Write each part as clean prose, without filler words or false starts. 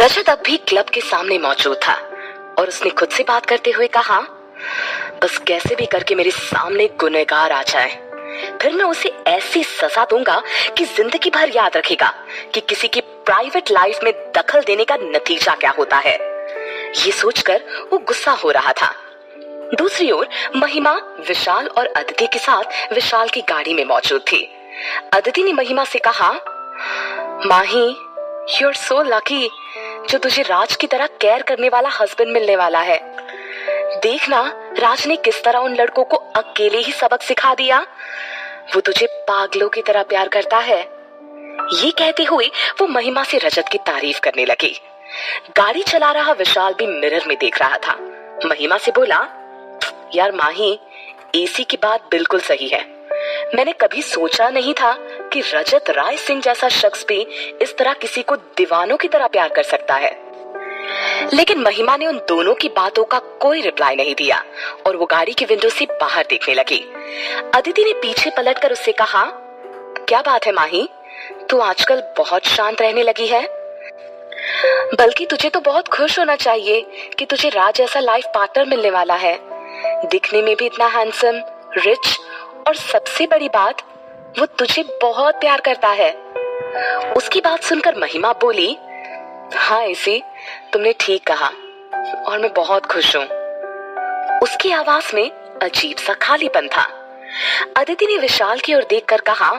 रजत अब भी क्लब के सामने मौजूद था और उसने खुद से बात करते हुए कहा, बस कैसे भी करके मेरे सामने गुनहगार आ जाए, फिर मैं उसे ऐसी सजा दूंगा कि जिंदगी भर याद रखेगा कि किसी की प्राइवेट लाइफ में दखल देने का नतीजा क्या होता है। ये सोचकर वो गुस्सा हो रहा था। दूसरी ओर महिमा विशाल और अदिति के साथ विशाल की गाड़ी में मौजूद थी। अदिति ने महिमा से कहा, माही, यू आर सो लकी जो तुझे राज की तरह केयर करने वाला हस्बैंड मिलने वाला है। देखना राज ने किस तरह उन लड़कों को अकेले ही सबक सिखा दिया। वो तुझे पागलों की तरह प्यार करता है। ये कहते हुए वो महिमा से रजत की तारीफ करने लगी। गाड़ी चला रहा विशाल भी मिरर में देख रहा था। महिमा से बोला, यार माही, एसी की बात बिल्कुल सही है। मैंने कभी सोचा नहीं था कि रजत राय सिंह जैसा शख्स भी इस तरह किसी को दीवानों की तरह प्यार कर सकता है। लेकिन महिमा ने उन दोनों की बातों का कोई रिप्लाई नहीं दिया और वो गाड़ी की विंडो से बाहर देखने लगी। अदिति ने पीछे पलटकर उससे कहा, क्या बात है माही, तू आजकल बहुत शांत रहने लगी है। बल्कि तुझे तो बहुत खुश होना चाहिए कि तुझे राज जैसा लाइफ पार्टनर मिलने वाला है। दिखने में भी इतना हैंडसम, रिच और सबसे बड़ी बात, वो तुझे बहुत प्यार करता है। उसकी बात सुनकर महिमा बोली, हाँ ऐसी, तुमने ठीक कहा और मैं बहुत खुश हूँ। उसकी आवाज में अजीब सा खालीपन था। अदिति ने विशाल की ओर देखकर कहा,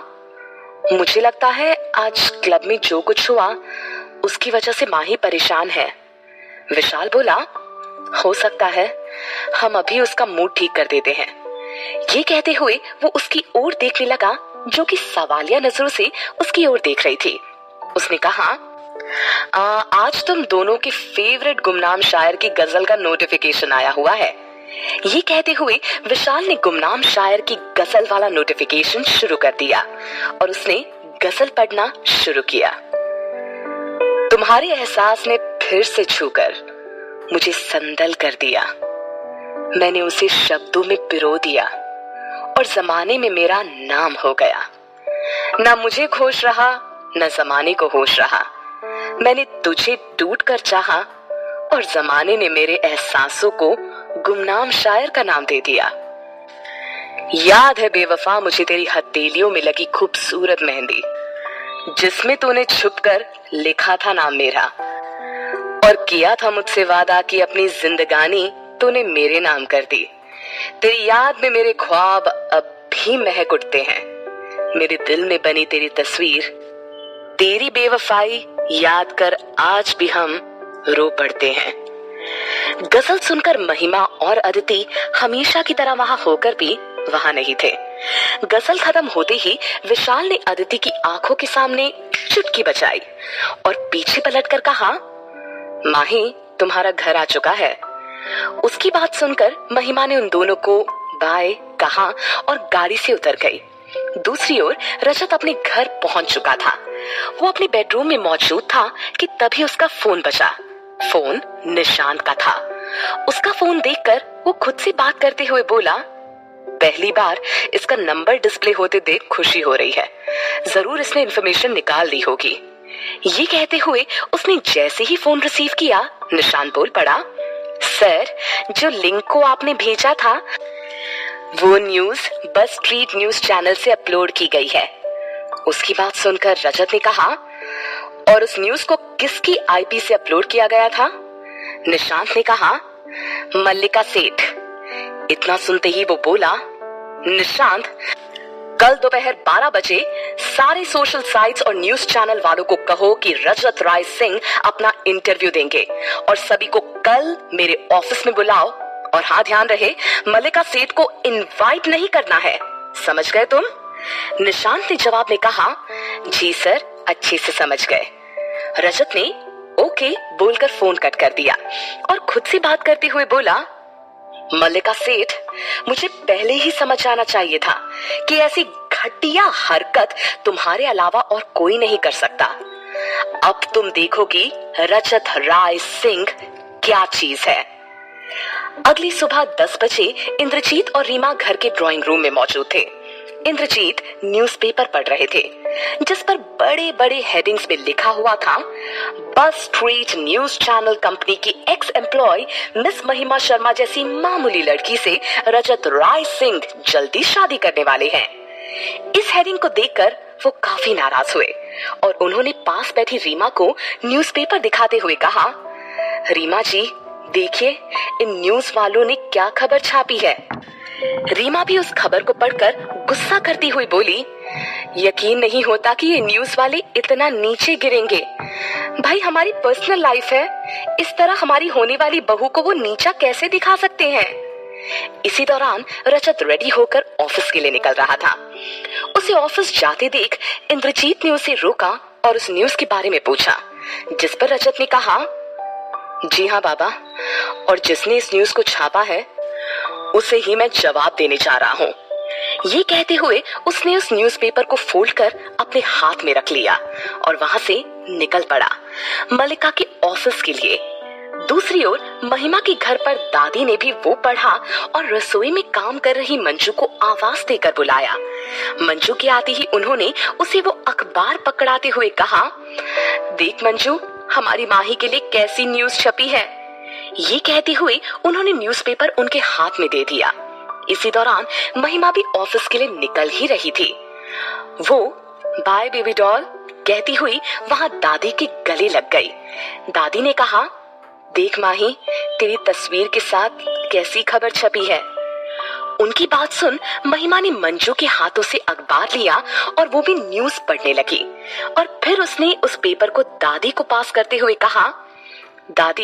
मुझे लगता है आज क्लब में जो कुछ हुआ उसकी वजह से माही परेशान है। विशाल बोला, हो सकता है, हम अभी उसका मूड ठीक कर देते हैं। ये कहते हुए वो उसकी ओर देखने लगा जो कि सवालिया नजरों से उसकी ओर देख रही थी। उसने कहा, आज तुम दोनों के फेवरेट गुमनाम शायर की गजल का नोटिफिकेशन आया हुआ है। ये कहते हुए विशाल ने गुमनाम शायर की गजल वाला नोटिफिकेशन शुरू कर दिया और उसने गजल पढ़ना शुरू किया। तुम्हारे एहसास ने फिर से छूकर मुझे संदल कर दिया। मैंने उसे शब्दों में पिरो दिया और जमाने में मेरा नाम हो गया। ना मुझे होश रहा, न जमाने को होश रहा। मैंने तुझे टूट कर चाहा और जमाने ने मेरे एहसासों को गुमनाम शायर का नाम दे दिया। याद है बेवफा मुझे तेरी हथेलियों में लगी खूबसूरत मेहंदी, जिसमें तूने छुपकर लिखा था नाम मेरा और किया था मुझसे वादा कि अपनी जिंदगानी तूने मेरे नाम कर दी। तेरी याद में मेरे ख्वाब अब भी महक उठते हैं। मेरे दिल में बनी तेरी तस्वीर, तेरी बेवफाई याद कर आज भी हम रो पड़ते हैं। गजल सुनकर महिमा और अदिति हमेशा की तरह वहां होकर भी वहां नहीं थे। गजल खत्म होते ही विशाल ने अदिति की आंखों के सामने चुटकी बजाई और पीछे पलटकर कहा, माही, तुम्हारा घर आ चुका है। उसकी बात सुनकर महिमा ने उन दोनों को बाय कहा और गाड़ी से उतर गई। दूसरी ओर रजत अपने घर पहुंच चुका था। वो अपने बेडरूम में मौजूद था कि तभी उसका फोन बजा। फोन निशांत का था। उसका फोन देखकर वो खुद से बात करते हुए बोला, पहली बार इसका नंबर डिस्प्ले होते देख खुशी हो रही है। जरूर इसने इंफॉर्मेशन निकाल ली होगी। ये कहते हुए उसने जैसे ही फोन रिसीव किया, निशांत बोल पड़ा, सर, जो लिंक को आपने भेजा था वो न्यूज बस स्ट्रीट न्यूज चैनल से अपलोड की गई है। उसकी बात सुनकर रजत ने कहा, और उस न्यूज को किसकी आईपी से अपलोड किया गया था? निशांत ने कहा, मल्लिका सेठ। इतना सुनते ही वो बोला, निशांत, कल दोपहर 12 बजे सारे सोशल साइट्स और न्यूज चैनल वालों को कहो कि रजत राय सिंह अपना इंटरव्यू देंगे और सभी को कल मेरे ऑफिस में बुलाओ। और हाँ, ध्यान रहे, मल्लिका सेठ को इनवाइट नहीं करना है। समझ गए तुम? निशांत ने जवाब में कहा, जी सर, अच्छे से समझ गए। रजत ने ओके बोलकर फोन कट कर दिया और खुद से बात करते हुए बोला, मल्लिका सेठ, मुझे पहले ही समझ आना चाहिए था कि ऐसी घटिया हरकत तुम्हारे अलावा और कोई नहीं कर सकता। अब तुम देखोगी रजत राय सिंह क्या चीज है। अगली सुबह 10 बजे इंद्रजीत और रीमा घर के ड्राइंग रूम में मौजूद थे। इंद्रजीत न्यूज़पेपर पढ़ रहे थे, जिस पर बड़े बड़े हेडिंग्स में लिखा हुआ था, बस स्ट्रीट न्यूज चैनल कंपनी की एक्स एम्प्लॉय मिस महिमा शर्मा जैसी मामूली लड़की से रजत राय सिंह जल्दी शादी करने वाले हैं। इस हेडिंग को देखकर वो काफी नाराज हुए और उन्होंने पास बैठी रीमा को न्यूज़पेपर दिखाते हुए कहा, रीमा जी देखिए, इन न्यूज वालों ने क्या खबर छापी है। रीमा भी उस खबर को पढ़कर गुस्सा करती हुई बोली, यकीन नहीं होता कि ये न्यूज वाले इतना नीचे गिरेंगे। भाई हमारी पर्सनल लाइफ है, इस तरह हमारी होने वाली बहू को वो नीचा कैसे दिखा सकते हैं। इसी दौरान रजत रेडी होकर ऑफिस के लिए निकल रहा था। उसे ऑफिस जाते देख इंद्रजीत ने उसे रोका और उस न्यूज के बारे में पूछा, जिस पर रजत ने कहा, जी हाँ बाबा, और जिसने इस न्यूज को छापा है उसे ही मैं जवाब देने जा रहा हूँ। ये कहते हुए उसने उस न्यूज़पेपर को फोल्ड कर अपने हाथ में रख लिया और वहां से निकल पड़ा मल्लिका के ऑफिस के लिए। दूसरी ओर महिमा के घर पर दादी ने भी वो पढ़ा और रसोई में काम कर रही मंजू को आवाज देकर बुलाया। मंजू के आते ही उन्होंने उसे वो अखबार पकड़ाते हुए कहा, देख मंजू, हमारी माही के लिए कैसी न्यूज छपी है। ये कहते हुए उन्होंने न्यूज़पेपर उनके हाथ में दे दिया। इसी दौरान महिमा भी ऑफिस के लिए निकल ही रही थी। वो बाय बेबी डॉल कहती हुई वहां दादी के गले लग गई। दादी ने कहा, देख माही, तेरी तस्वीर के साथ कैसी खबर छपी है। उनकी बात सुन महिमा ने मंजू के हाथों से अखबार लिया और वो भी न्यूज पढ़ने लगी और फिर उसने उस पेपर को दादी को पास करते हुए कहा, दादी